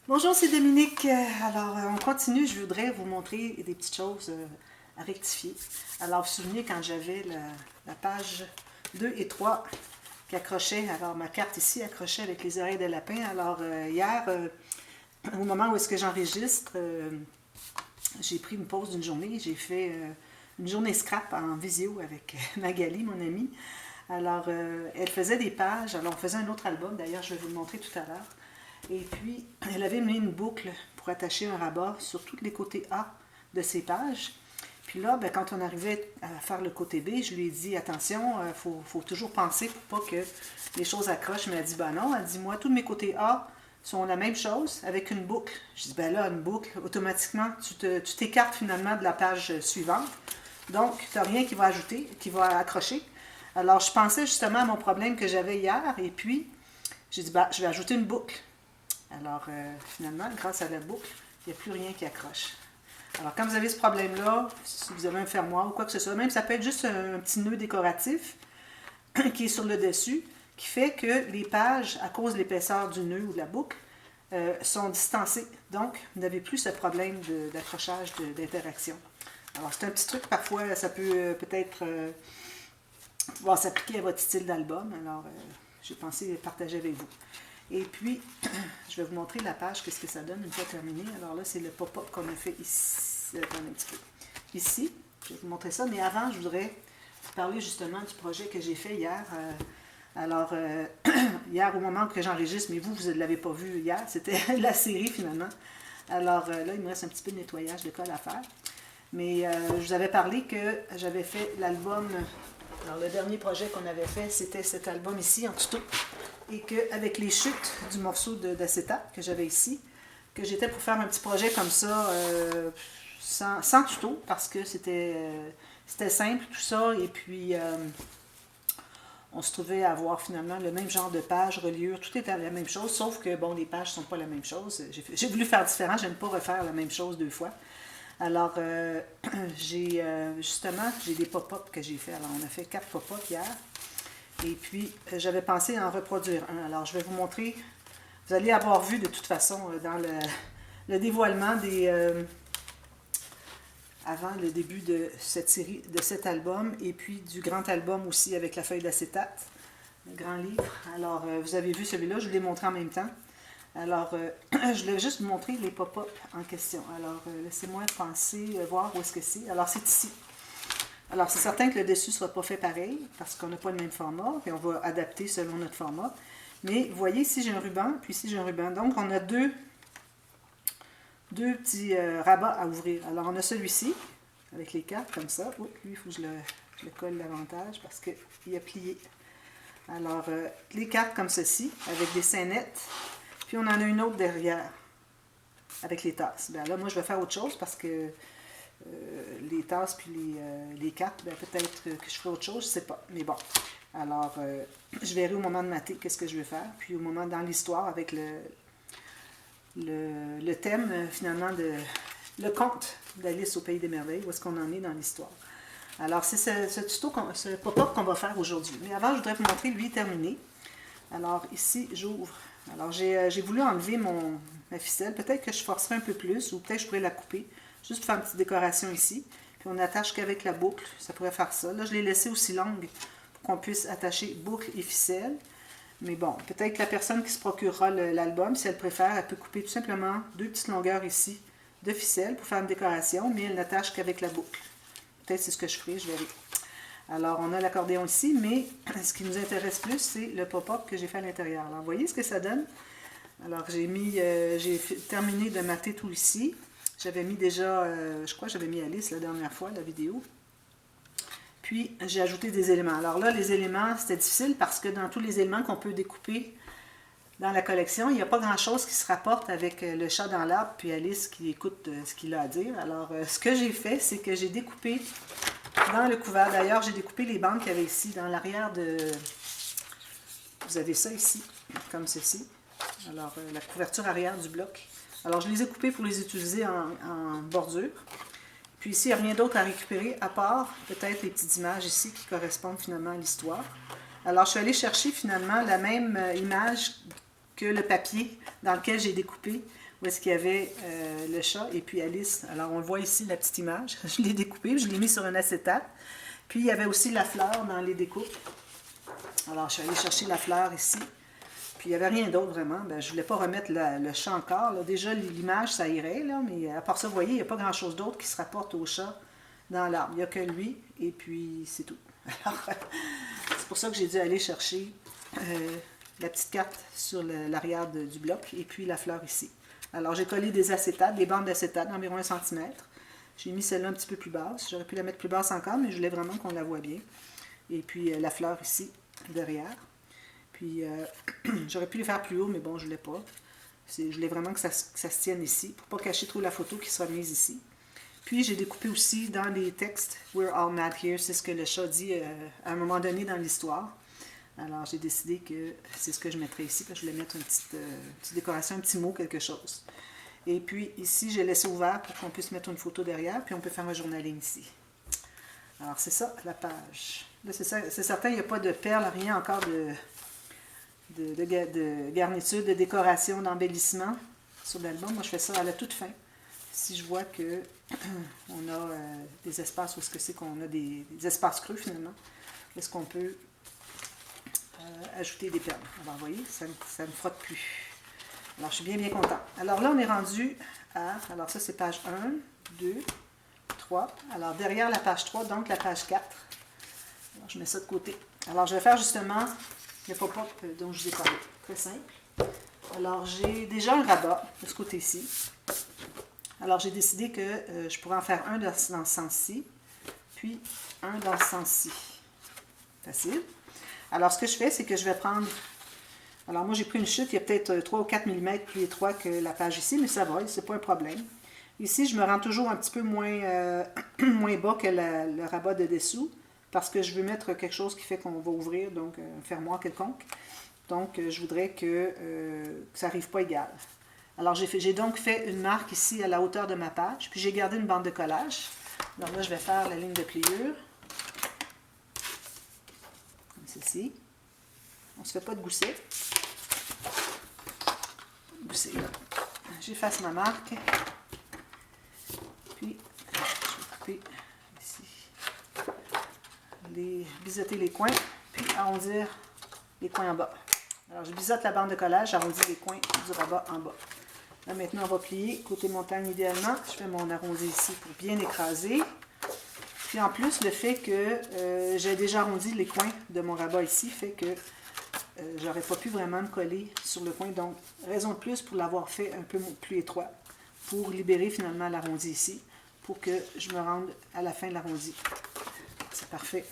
Bonjour, c'est Dominique. Alors, on continue. Je voudrais vous montrer des petites choses à rectifier. Alors, vous vous souvenez quand j'avais la page 2 et 3 qui accrochait, alors ma carte ici accrochait avec les oreilles de lapin. Alors, hier, au moment où est-ce que j'enregistre, j'ai pris une pause d'une journée. J'ai fait une journée scrap en visio avec Magali, mon amie. Alors, elle faisait des pages. Alors, on faisait un autre album. D'ailleurs, je vais vous le montrer tout à l'heure. Et puis, elle avait mis une boucle pour attacher un rabat sur tous les côtés A de ses pages. Puis là, ben, quand on arrivait à faire le côté B, je lui ai dit, attention, il faut toujours penser pour pas que les choses accrochent. Mais elle dit, ben non, elle dit, moi, tous mes côtés A sont la même chose avec une boucle. Je dis, ben là, une boucle, automatiquement, tu t'écartes finalement de la page suivante. Donc, tu n'as rien qui va ajouter, qui va accrocher. Alors, je pensais justement à mon problème que j'avais hier, et puis, j'ai dit, ben, je vais ajouter une boucle. Alors, finalement, grâce à la boucle, il n'y a plus rien qui accroche. Alors, quand vous avez ce problème-là, si vous avez un fermoir ou quoi que ce soit, même ça peut être juste un petit nœud décoratif qui est sur le dessus, qui fait que les pages, à cause de l'épaisseur du nœud ou de la boucle, sont distancées. Donc, vous n'avez plus ce problème d'accrochage, d'interaction. Alors, c'est un petit truc, parfois, ça peut peut-être pouvoir s'appliquer à votre style d'album. Alors, j'ai pensé partager avec vous. Et puis, je vais vous montrer la page, qu'est-ce que ça donne une fois terminé. Alors là, c'est le pop-up qu'on a fait ici. Attendez un petit peu. Ici, je vais vous montrer ça. Mais avant, je voudrais vous parler justement du projet que j'ai fait hier. Alors, hier, au moment que j'enregistre, mais vous ne l'avez pas vu hier, c'était la série finalement. Alors là, il me reste un petit peu de nettoyage de colle à faire. Mais je vous avais parlé que j'avais fait l'album. Alors, le dernier projet qu'on avait fait, c'était cet album ici, en tuto. Et qu'avec les chutes du morceau d'acétate que j'avais ici, que j'étais pour faire un petit projet comme ça, sans tuto, parce que c'était simple tout ça, et puis on se trouvait à avoir finalement le même genre de page, reliure, tout était la même chose, sauf que, bon, les pages ne sont pas la même chose. J'ai voulu faire différent, j'aime pas refaire la même chose deux fois. Alors, justement, j'ai des pop-up que j'ai fait. Alors, on a fait 4 pop-up hier. Et puis, j'avais pensé en reproduire un. Alors, je vais vous montrer. Vous allez avoir vu de toute façon dans le dévoilement avant le début de cette série, de cet album, et puis du grand album aussi avec la feuille d'acétate, le grand livre. Alors, vous avez vu celui-là, je vous l'ai montré en même temps. Alors, je voulais juste vous montrer les pop-up en question. Alors, laissez-moi penser, voir où est-ce que c'est. Alors, c'est ici. Alors, c'est certain que le dessus ne sera pas fait pareil, parce qu'on n'a pas le même format, et on va adapter selon notre format. Mais vous voyez, ici j'ai un ruban, puis ici j'ai un ruban. Donc, on a deux petits rabats à ouvrir. Alors, on a celui-ci, avec les cartes, comme ça. Oups, lui, il faut que je le colle davantage, parce qu'il a plié. Alors, les cartes comme ceci, avec des scénettes. Puis, on en a une autre derrière, avec les tasses. Bien là, moi, je vais faire autre chose, parce que les tasses puis les cartes, ben, peut-être que je ferai autre chose, je ne sais pas. Mais bon, alors je verrai au moment de mater qu'est-ce que je vais faire. Puis au moment dans l'histoire avec le thème finalement le conte d'Alice au Pays des Merveilles, où est-ce qu'on en est dans l'histoire. Alors c'est ce tuto, ce pop-up qu'on va faire aujourd'hui. Mais avant, je voudrais vous montrer lui terminé. Alors ici, j'ouvre. Alors j'ai voulu enlever ma ficelle. Peut-être que je forcerai un peu plus ou peut-être que je pourrais la couper. Juste pour faire une petite décoration ici. Puis on attache qu'avec la boucle. Ça pourrait faire ça. Là, je l'ai laissé aussi longue pour qu'on puisse attacher boucle et ficelle. Mais bon, peut-être que la personne qui se procurera l'album, si elle préfère, elle peut couper tout simplement 2 petites longueurs ici de ficelle pour faire une décoration, mais elle n'attache qu'avec la boucle. Peut-être c'est ce que je ferai, je verrai. Alors, on a l'accordéon ici, mais ce qui nous intéresse plus, c'est le pop-up que j'ai fait à l'intérieur. Alors, vous voyez ce que ça donne? Alors, j'ai terminé de mater tout ici. J'avais mis déjà, je crois que j'avais mis Alice la dernière fois, la vidéo. Puis, j'ai ajouté des éléments. Alors là, les éléments, c'était difficile parce que dans tous les éléments qu'on peut découper dans la collection, il n'y a pas grand-chose qui se rapporte avec le chat dans l'arbre puis Alice qui écoute ce qu'il a à dire. Alors, ce que j'ai fait, c'est que j'ai découpé dans le couvert. D'ailleurs, j'ai découpé les bandes qu'il y avait ici, dans l'arrière de... Vous avez ça ici, comme ceci. Alors, la couverture arrière du bloc. Alors, je les ai coupés pour les utiliser en bordure. Puis ici, il n'y a rien d'autre à récupérer, à part peut-être les petites images ici qui correspondent finalement à l'histoire. Alors, je suis allée chercher finalement la même image que le papier dans lequel j'ai découpé où est-ce qu'il y avait le chat et puis Alice. Alors, on le voit ici, la petite image. Je l'ai découpée, je l'ai mis sur un acétate. Puis, il y avait aussi la fleur dans les découpes. Alors, je suis allée chercher la fleur ici. Puis, il n'y avait rien d'autre vraiment. Ben, je ne voulais pas remettre le chat encore. Là. Déjà, l'image, ça irait, là, mais à part ça, vous voyez, il n'y a pas grand-chose d'autre qui se rapporte au chat dans l'arbre. Il n'y a que lui, et puis c'est tout. Alors, c'est pour ça que j'ai dû aller chercher la petite carte sur l'arrière du bloc, et puis la fleur ici. Alors, j'ai collé des acétates, des bandes d'acétate d'environ 1 cm. J'ai mis celle-là un petit peu plus basse. J'aurais pu la mettre plus basse encore, mais je voulais vraiment qu'on la voit bien. Et puis, la fleur ici, derrière. Puis, j'aurais pu les faire plus haut, mais bon, je ne voulais pas. Je voulais vraiment que ça se tienne ici, pour ne pas cacher trop la photo qui sera mise ici. Puis, j'ai découpé aussi dans les textes « We're all mad here », c'est ce que le chat dit à un moment donné dans l'histoire. Alors, j'ai décidé que c'est ce que je mettrais ici, parce que je voulais mettre une petite décoration, un petit mot, quelque chose. Et puis, ici, j'ai laissé ouvert pour qu'on puisse mettre une photo derrière, puis on peut faire un journaling ici. Alors, c'est ça, la page. Là, c'est certain, il n'y a pas de perles, rien encore de garniture, de décoration, d'embellissement sur l'album. Moi, je fais ça à la toute fin. Si je vois que on a des espaces où est-ce qu'on a des espaces creux finalement, est-ce qu'on peut ajouter des perles. Alors, vous voyez, ça ne frotte plus. Alors, je suis bien contente. Alors là, on est rendu à, alors ça c'est page 1, 2, 3. Alors, derrière la page 3, donc la page 4. Alors, je mets ça de côté. Alors, je vais faire justement le pop-up dont je vous ai parlé. Très simple. Alors, j'ai déjà un rabat de ce côté-ci. Alors, j'ai décidé que je pourrais en faire un dans ce sens-ci, puis un dans ce sens-ci. Facile. Alors, ce que je fais, c'est que je vais prendre... Alors, moi, j'ai pris une chute, il y a peut-être 3 ou 4 mm plus étroit que la page ici, mais ça va, c'est pas un problème. Ici, je me rends toujours un petit peu moins, moins bas que le rabat de dessous, parce que je veux mettre quelque chose qui fait qu'on va ouvrir, donc un fermoir quelconque. Donc, je voudrais que ça n'arrive pas égal. Alors, j'ai donc fait une marque ici à la hauteur de ma page, puis j'ai gardé une bande de collage. Alors là, je vais faire la ligne de pliure, comme ceci. On ne se fait pas de gousset. Gousset, là. J'efface ma marque. Puis, je vais couper ici. Biseauter les coins, puis arrondir les coins en bas. Alors, je biseaute la bande de collage, j'arrondis les coins du rabat en bas. Là, maintenant, on va plier côté montagne idéalement. Je fais mon arrondi ici pour bien écraser. Puis en plus, le fait que j'ai déjà arrondi les coins de mon rabat ici fait que j'aurais pas pu vraiment me coller sur le coin. Donc, raison de plus pour l'avoir fait un peu plus étroit, pour libérer finalement l'arrondi ici, pour que je me rende à la fin de l'arrondi. C'est parfait.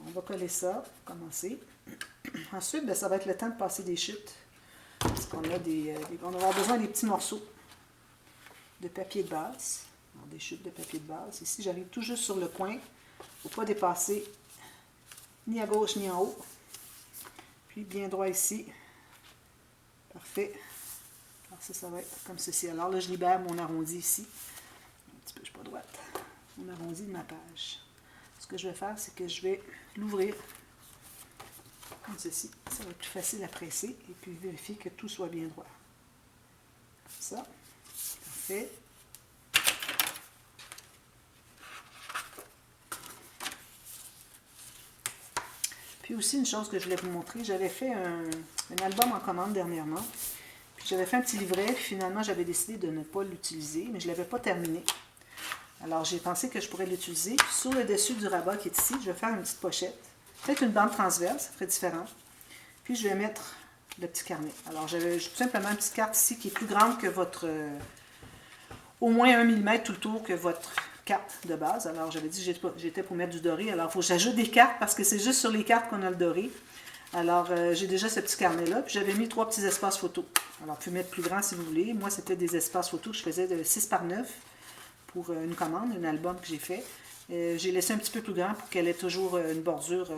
On va coller ça, commencer. Ensuite, bien, ça va être le temps de passer des chutes. Parce qu'on a on va avoir besoin des petits morceaux de papier de base. Alors, des chutes de papier de base. Ici, j'arrive tout juste sur le coin. Il ne faut pas dépasser ni à gauche ni en haut. Puis bien droit ici. Parfait. Alors ça va être comme ceci. Alors là, je libère mon arrondi ici. Un petit peu, je ne suis pas droite. Mon arrondi de ma page. Ce que je vais faire, c'est que je vais l'ouvrir comme ceci. Ça va être plus facile à presser et puis vérifier que tout soit bien droit. Comme ça. Parfait. Puis aussi, une chose que je voulais vous montrer, j'avais fait un album en commande dernièrement. Puis j'avais fait un petit livret, puis finalement, j'avais décidé de ne pas l'utiliser, mais je ne l'avais pas terminé. Alors, j'ai pensé que je pourrais l'utiliser. Sur le dessus du rabat qui est ici, je vais faire une petite pochette. Peut-être une bande transverse, ça ferait différent. Puis, je vais mettre le petit carnet. Alors, j'avais tout simplement une petite carte ici qui est plus grande que votre... au moins 1 mm tout le tour que votre carte de base. Alors, j'avais dit que j'étais pour mettre du doré. Alors, il faut que j'ajoute des cartes parce que c'est juste sur les cartes qu'on a le doré. Alors, j'ai déjà ce petit carnet-là. Puis, j'avais mis 3 petits espaces photos. Alors, vous pouvez mettre plus grand si vous voulez. Moi, c'était des espaces photos que je faisais de 6 par 9 pour une commande, un album que j'ai fait. J'ai laissé un petit peu plus grand pour qu'elle ait toujours une bordure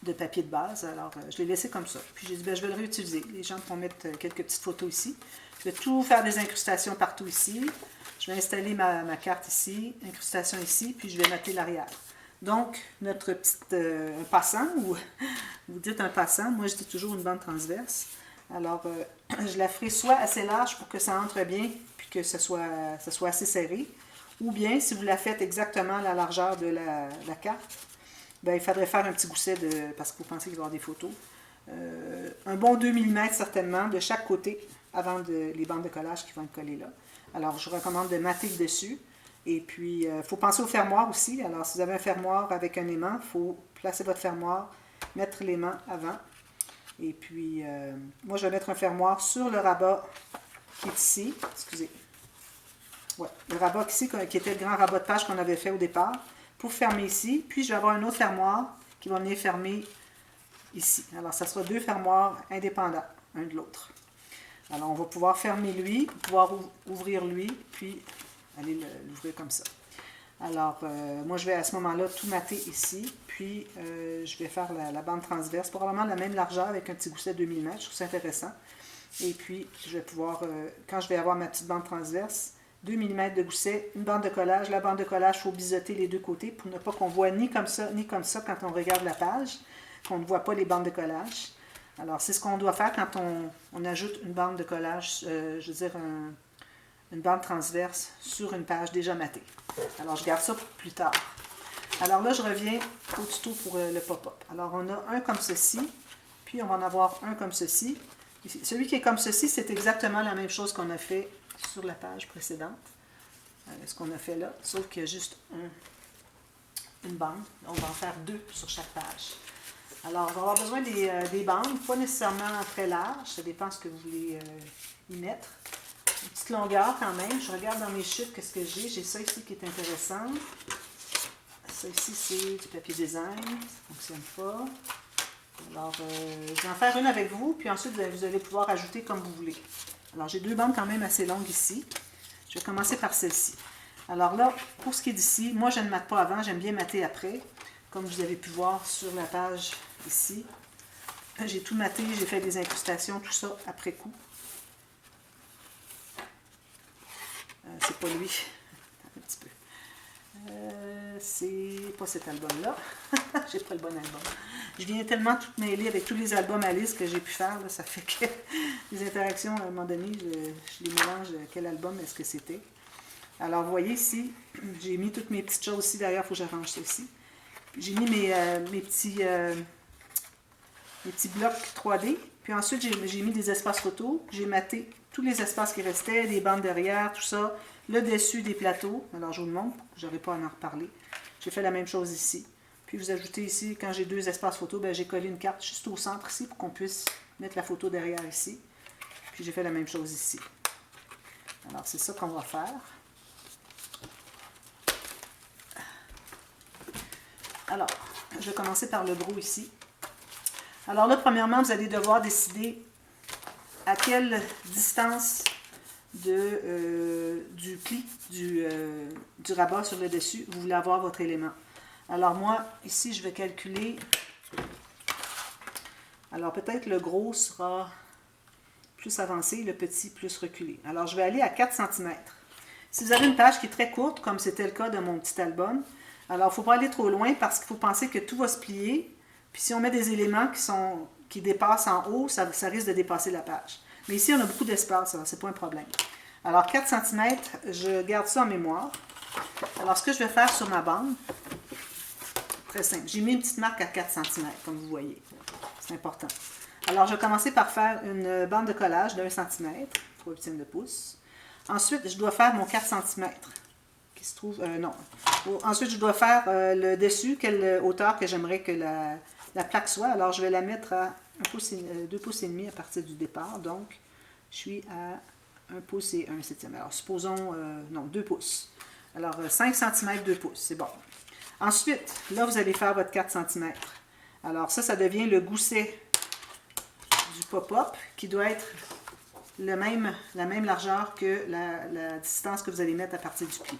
de papier de base. Alors, je l'ai laissé comme ça. Puis, j'ai dit, ben, je vais le réutiliser. Les gens pourront mettre quelques petites photos ici. Je vais tout faire des incrustations partout ici. Je vais installer ma carte ici, incrustation ici, puis je vais noter l'arrière. Donc, notre petite passant, ou vous dites un passant, moi je dis toujours une bande transverse. Alors, je la ferai soit assez large pour que ça entre bien, puis que ça soit assez serré, ou bien, si vous la faites exactement à la largeur de la carte, ben, il faudrait faire un petit gousset, parce que vous pensez qu'il va y avoir des photos. Un bon 2 mm certainement de chaque côté, avant les bandes de collage qui vont être collées là. Alors, je vous recommande de mater le dessus. Et puis, il faut penser au fermoir aussi. Alors, si vous avez un fermoir avec un aimant, il faut placer votre fermoir, mettre l'aimant avant. Et puis, moi, je vais mettre un fermoir sur le rabat qui est ici. Excusez. Ouais, le rabat ici, qui était le grand rabat de page qu'on avait fait au départ, pour fermer ici. Puis, je vais avoir un autre fermoir qui va venir fermer ici. Alors, ça sera 2 fermoirs indépendants, un de l'autre. Alors, on va pouvoir fermer lui, pouvoir ouvrir lui, puis aller l'ouvrir comme ça. Alors, moi, je vais à ce moment-là tout mater ici, puis je vais faire la bande transverse, probablement la même largeur avec un petit gousset de 2 mm, je trouve ça intéressant. Et puis, je vais pouvoir, quand je vais avoir ma petite bande transverse, 2 mm de gousset, une bande de collage. La bande de collage, il faut biseauter les deux côtés pour ne pas qu'on voit ni comme ça quand on regarde la page, qu'on ne voit pas les bandes de collage. Alors, c'est ce qu'on doit faire quand on ajoute une bande de collage, je veux dire une bande transverse sur une page déjà matée. Alors, je garde ça pour plus tard. Alors là, je reviens au tuto pour le pop-up. Alors, on a un comme ceci, puis on va en avoir un comme ceci. Celui qui est comme ceci, c'est exactement la même chose qu'on a fait sur la page précédente. Ce qu'on a fait là, sauf qu'il y a juste une bande. On va en faire 2 sur chaque page. Alors, on va avoir besoin des bandes, pas nécessairement très larges, ça dépend de ce que vous voulez y mettre. Une petite longueur quand même. Je regarde dans mes chiffres qu'est-ce que j'ai. J'ai ça ici qui est intéressant. Ça ici, c'est du papier design. Ça ne fonctionne pas. Alors, je vais en faire une avec vous, puis ensuite, vous allez pouvoir ajouter comme vous voulez. Alors, j'ai 2 bandes quand même assez longues ici. Je vais commencer par celle-ci. Alors là, pour ce qui est d'ici, moi, je ne mate pas avant. J'aime bien mater après. Comme vous avez pu voir sur la page ici. J'ai tout maté, j'ai fait des incrustations, tout ça après coup. C'est pas lui. Un petit peu. C'est pas cet album-là. J'ai pas le bon album. Je viens tellement tout mêler avec tous les albums Alice que j'ai pu faire. Là, ça fait que les interactions, à un moment donné, je les mélange. Quel album est-ce que c'était? Alors, vous voyez ici, j'ai mis toutes mes petites choses ici. D'ailleurs, il faut que j'arrange ça ici. J'ai mis mes petits blocs 3D. Puis ensuite, j'ai mis des espaces photos. J'ai maté tous les espaces qui restaient, les bandes derrière, tout ça. Le dessus des plateaux. Alors, je vous le montre. Je n'aurai pas à en reparler. J'ai fait la même chose ici. Puis, vous ajoutez ici, quand j'ai 2 espaces photos, ben, j'ai collé une carte juste au centre ici pour qu'on puisse mettre la photo derrière ici. Puis, j'ai fait la même chose ici. Alors, c'est ça qu'on va faire. Alors, je vais commencer par le gros ici. Alors là, premièrement, vous allez devoir décider à quelle distance du pli, du rabat sur le dessus, vous voulez avoir votre élément. Alors moi, ici, je vais calculer. Alors peut-être le gros sera plus avancé, le petit plus reculé. Alors je vais aller à 4 cm. Si vous avez une page qui est très courte, comme c'était le cas de mon petit album, alors il ne faut pas aller trop loin parce qu'il faut penser que tout va se plier. Puis si on met des éléments qui dépassent en haut, ça risque de dépasser la page. Mais ici, on a beaucoup d'espace, alors c'est pas un problème. Alors 4 cm, je garde ça en mémoire. Alors ce que je vais faire sur ma bande, très simple. J'ai mis une petite marque à 4 cm, comme vous voyez. C'est important. Alors je vais commencer par faire une bande de collage de 1 cm, 3/8 de pouce. Ensuite, je dois faire mon 4 cm. Qui se trouve, non. Ensuite, je dois faire le dessus, quelle hauteur que j'aimerais que la plaque soit. Alors, je vais la mettre à 2 pouces et demi à partir du départ. Donc, je suis à 1 pouce et 1 septième. Alors, supposons, 2 pouces. Alors, 5 cm, 2 pouces, c'est bon. Ensuite, là, vous allez faire votre 4 cm. Alors, ça devient le gousset du pop-up qui doit être la même largeur que la distance que vous allez mettre à partir du pli.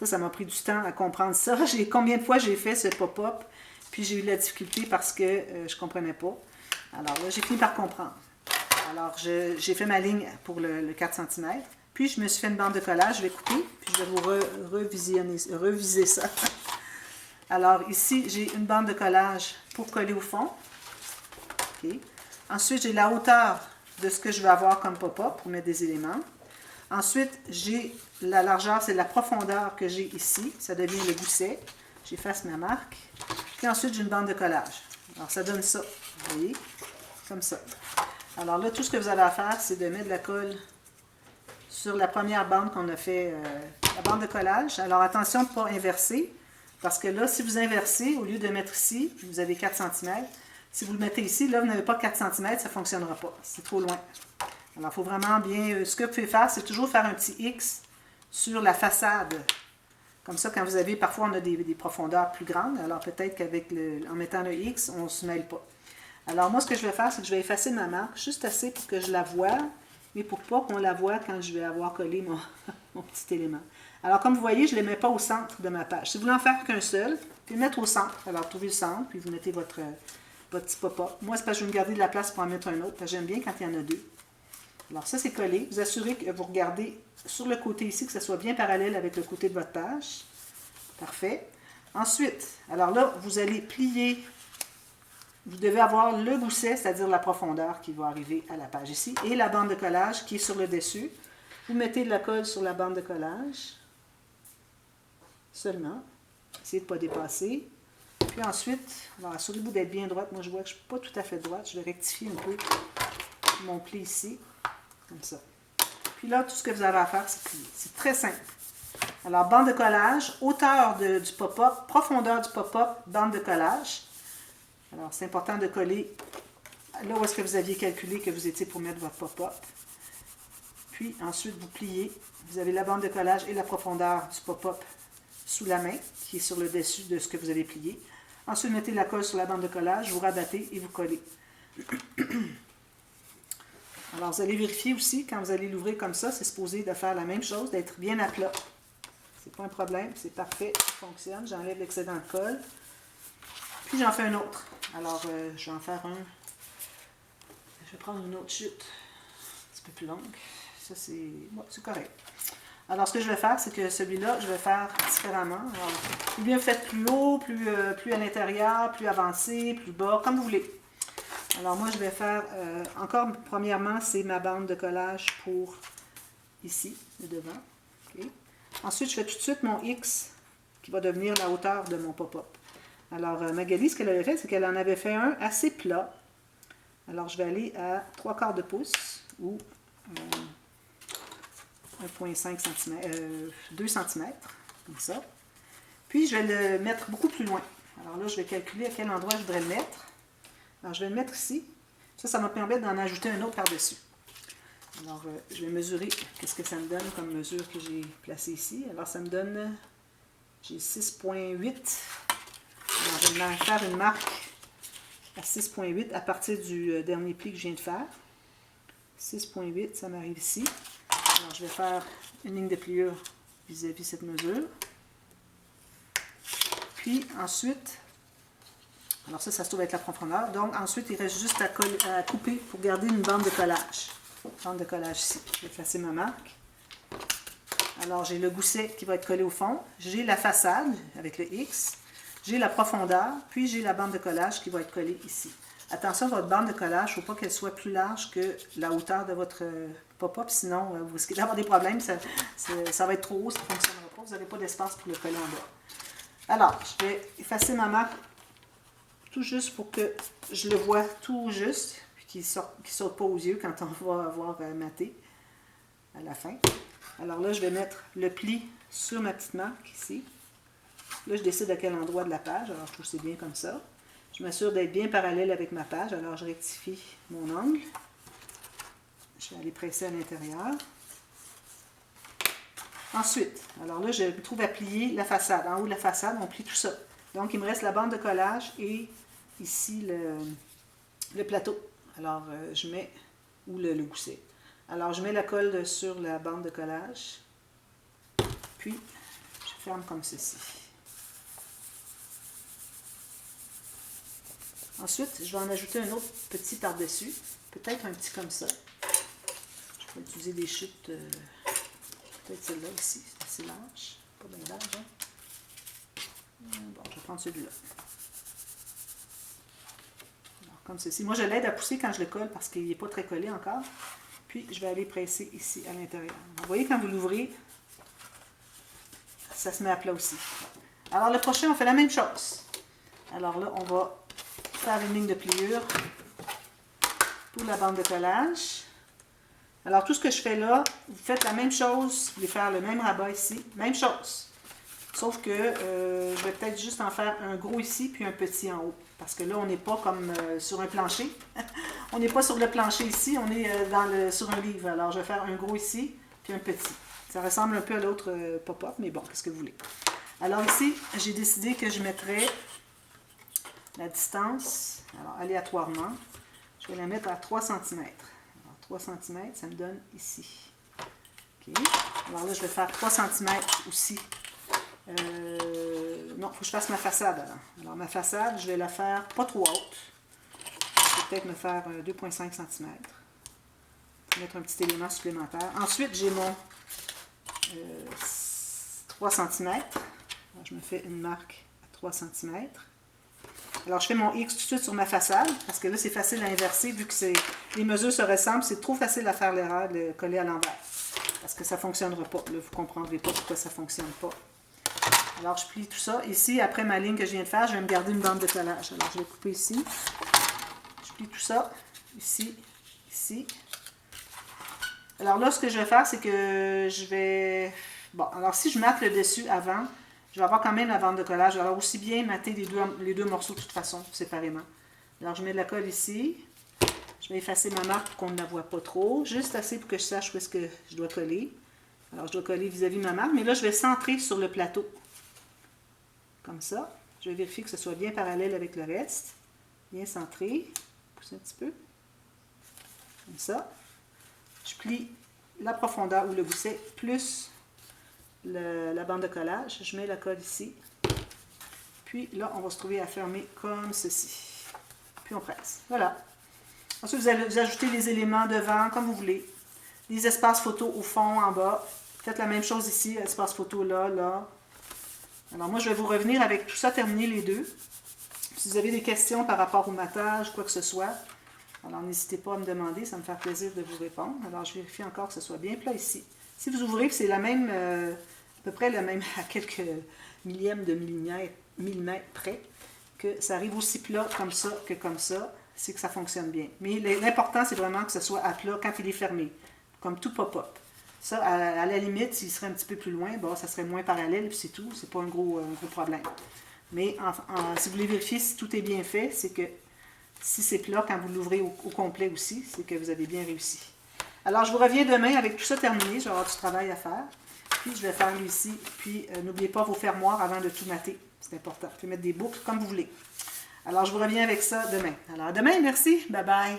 Ça m'a pris du temps à comprendre ça. Combien de fois j'ai fait ce pop-up, puis j'ai eu de la difficulté parce que je ne comprenais pas. Alors là, j'ai fini par comprendre. Alors, j'ai fait ma ligne pour le 4 cm, puis je me suis fait une bande de collage, je vais couper, puis je vais vous reviser ça. Alors ici, j'ai une bande de collage pour coller au fond. Okay. Ensuite, j'ai la hauteur de ce que je vais avoir comme pop-up pour mettre des éléments. Ensuite, j'ai la largeur, c'est la profondeur que j'ai ici. Ça devient le gousset. J'efface ma marque. Puis ensuite, j'ai une bande de collage. Alors, ça donne ça, vous voyez, comme ça. Alors là, tout ce que vous avez à faire, c'est de mettre de la colle sur la première bande qu'on a fait, la bande de collage. Alors, attention de ne pas inverser, parce que là, si vous inversez, au lieu de mettre ici, vous avez 4 cm. Si vous le mettez ici, là, vous n'avez pas 4 cm, ça ne fonctionnera pas. C'est trop loin. Alors, il faut vraiment bien... ce que vous pouvez faire, c'est toujours faire un petit X sur la façade. Comme ça, quand vous avez... Parfois, on a des profondeurs plus grandes. Alors, peut-être en mettant le X, on ne se mêle pas. Alors, moi, ce que je vais faire, c'est que je vais effacer ma marque, juste assez pour que je la voie, mais pour pas qu'on la voie quand je vais avoir collé mon petit élément. Alors, comme vous voyez, je ne les mets pas au centre de ma page. Si vous voulez en faire qu'un seul, puis le mettre au centre. Alors, trouvez le centre, puis vous mettez votre petit pop-up. Moi, c'est parce que je vais me garder de la place pour en mettre un autre, parce que j'aime bien quand il y en a deux. Alors, ça, c'est collé. Vous assurez que vous regardez sur le côté ici, que ça soit bien parallèle avec le côté de votre page. Parfait. Ensuite, alors là, vous allez plier. Vous devez avoir le gousset, c'est-à-dire la profondeur qui va arriver à la page ici, et la bande de collage qui est sur le dessus. Vous mettez de la colle sur la bande de collage, seulement. Essayez de ne pas dépasser. Puis ensuite, alors assurez-vous d'être bien droite. Moi, je vois que je ne suis pas tout à fait droite. Je vais rectifier un peu mon pli ici, comme ça. Puis là, tout ce que vous avez à faire, c'est plier. C'est très simple. Alors, bande de collage, hauteur du pop-up, profondeur du pop-up, bande de collage. Alors, c'est important de coller là où est-ce que vous aviez calculé que vous étiez pour mettre votre pop-up. Puis, ensuite, vous pliez. Vous avez la bande de collage et la profondeur du pop-up sous la main, qui est sur le dessus de ce que vous avez plié. Ensuite, mettez la colle sur la bande de collage, vous rabattez et vous collez. Alors, vous allez vérifier aussi, quand vous allez l'ouvrir comme ça, c'est supposé de faire la même chose, d'être bien à plat. C'est pas un problème, c'est parfait, ça fonctionne. J'enlève l'excédent de colle. Puis, j'en fais un autre. Alors, je vais en faire un. Je vais prendre une autre chute, un petit peu plus longue. Ça, c'est correct. Alors, ce que je vais faire, c'est que celui-là, je vais faire différemment. Alors, ou bien faites plus haut, plus à l'intérieur, plus avancé, plus bas, comme vous voulez. Alors, moi, je vais faire, encore, premièrement, c'est ma bande de collage pour ici, le devant. Okay. Ensuite, je fais tout de suite mon X, qui va devenir la hauteur de mon pop-up. Alors, Magali, ce qu'elle avait fait, c'est qu'elle en avait fait un assez plat. Alors, je vais aller à 3/4 de pouce, ou 1,5 cm, 2 cm, comme ça. Puis, je vais le mettre beaucoup plus loin. Alors là, je vais calculer à quel endroit je voudrais le mettre. Alors, je vais le mettre ici. Ça va me permettre d'en ajouter un autre par-dessus. Alors, je vais mesurer qu'est-ce que ça me donne comme mesure que j'ai placée ici. Alors, ça me donne, j'ai 6,8. Alors, je vais faire une marque à 6,8 à partir du dernier pli que je viens de faire. 6,8, ça m'arrive ici. Alors, je vais faire une ligne de pliure vis-à-vis cette mesure. Puis, ensuite, alors ça se trouve être la profondeur. Donc, ensuite, il reste juste à couper pour garder une bande de collage. Bande de collage ici. Je vais effacer ma marque. Alors, j'ai le gousset qui va être collé au fond. J'ai la façade avec le X. J'ai la profondeur. Puis, j'ai la bande de collage qui va être collée ici. Attention, votre bande de collage, il ne faut pas qu'elle soit plus large que la hauteur de votre pop-up, sinon vous risquez d'avoir des problèmes, ça va être trop haut, ça ne fonctionnera pas, vous n'avez pas d'espace pour le coller en bas. Alors, je vais effacer ma marque tout juste pour que je le voie tout juste, puis qu'il ne saute pas aux yeux quand on va avoir maté à la fin. Alors là, je vais mettre le pli sur ma petite marque ici. Là, je décide à quel endroit de la page, alors je trouve que c'est bien comme ça. Je m'assure d'être bien parallèle avec ma page, alors je rectifie mon angle. Je vais aller presser à l'intérieur. Ensuite, alors là, je me trouve à plier la façade. En haut de la façade, on plie tout ça. Donc, il me reste la bande de collage et ici le plateau. Alors, je mets, ou le gousset. Alors, je mets la colle sur la bande de collage. Puis, je ferme comme ceci. Ensuite, je vais en ajouter un autre petit par-dessus, peut-être un petit comme ça. Je vais utiliser des chutes, peut-être celle-là aussi, c'est assez large, pas bien large. Hein? Bon, je vais prendre celui-là. Comme ceci. Moi, je l'aide à pousser quand je le colle parce qu'il n'est pas très collé encore. Puis, je vais aller presser ici à l'intérieur. Vous voyez, quand vous l'ouvrez, ça se met à plat aussi. Alors, le prochain, on fait la même chose. Alors là, on va faire une ligne de pliure pour la bande de collage. Alors, tout ce que je fais là, vous faites la même chose. Vous voulez faire le même rabat ici. Même chose. Sauf que je vais peut-être juste en faire un gros ici, puis un petit en haut. Parce que là, on n'est pas comme sur un plancher. On n'est pas sur le plancher ici, on est sur un livre. Alors, je vais faire un gros ici, puis un petit. Ça ressemble un peu à l'autre pop-up, mais bon, qu'est-ce que vous voulez. Alors ici, j'ai décidé que je mettrais la distance, alors aléatoirement, je vais la mettre à 3 cm. Alors 3 cm, ça me donne ici. OK. Alors là, je vais faire 3 cm aussi. Non, il faut que je fasse ma façade alors. Alors ma façade, je vais la faire pas trop haute. Je vais peut-être me faire 2,5 cm. Mettre un petit élément supplémentaire. Ensuite, j'ai mon 3 cm. Alors, je me fais une marque à 3 cm. Alors, je fais mon X tout de suite sur ma façade, parce que là, c'est facile à inverser, vu que les mesures se ressemblent. C'est trop facile à faire l'erreur de coller à l'envers, parce que ça ne fonctionnera pas. Là, vous ne comprendrez pas pourquoi ça ne fonctionne pas. Alors, je plie tout ça. Ici, après ma ligne que je viens de faire, je vais me garder une bande de collage. Alors, je vais couper ici. Je plie tout ça. Ici, ici. Alors là, ce que je vais faire, c'est que je vais... Bon, alors si je mate le dessus avant, je vais avoir quand même la bande de collage. Alors aussi bien mater les deux morceaux de toute façon, séparément. Alors je mets de la colle ici. Je vais effacer ma marque pour qu'on ne la voit pas trop. Juste assez pour que je sache où est-ce que je dois coller. Alors je dois coller vis-à-vis ma marque. Mais là, je vais centrer sur le plateau. Comme ça. Je vais vérifier que ce soit bien parallèle avec le reste. Bien centré. Pousse un petit peu. Comme ça. Je plie la profondeur ou le gousset plus la bande de collage. Je mets la colle ici. Puis là, on va se trouver à fermer comme ceci. Puis on presse. Voilà. Ensuite, vous ajoutez les éléments devant comme vous voulez. Les espaces photo au fond, en bas. Faites la même chose ici. Espace photo là, là. Alors moi, je vais vous revenir avec tout ça terminé les deux. Si vous avez des questions par rapport au matage, quoi que ce soit, alors n'hésitez pas à me demander, ça me fait plaisir de vous répondre. Alors je vérifie encore que ce soit bien plat ici. Si vous ouvrez, c'est la même, à peu près la même, à quelques millièmes de millimètres près, que ça arrive aussi plat comme ça que comme ça, c'est que ça fonctionne bien. Mais l'important, c'est vraiment que ce soit à plat quand il est fermé, comme tout pop-up. Ça, à la limite, s'il serait un petit peu plus loin, bon, ça serait moins parallèle, puis c'est tout, c'est pas un gros problème. Mais si vous voulez vérifier si tout est bien fait, c'est que si c'est plat, quand vous l'ouvrez au complet aussi, c'est que vous avez bien réussi. Alors, je vous reviens demain avec tout ça terminé. Je vais avoir du travail à faire. Puis, je vais faire lui ici. Puis, n'oubliez pas vos fermoirs avant de tout mater. C'est important. Vous pouvez mettre des boucles comme vous voulez. Alors, je vous reviens avec ça demain. Alors, à demain, merci. Bye bye.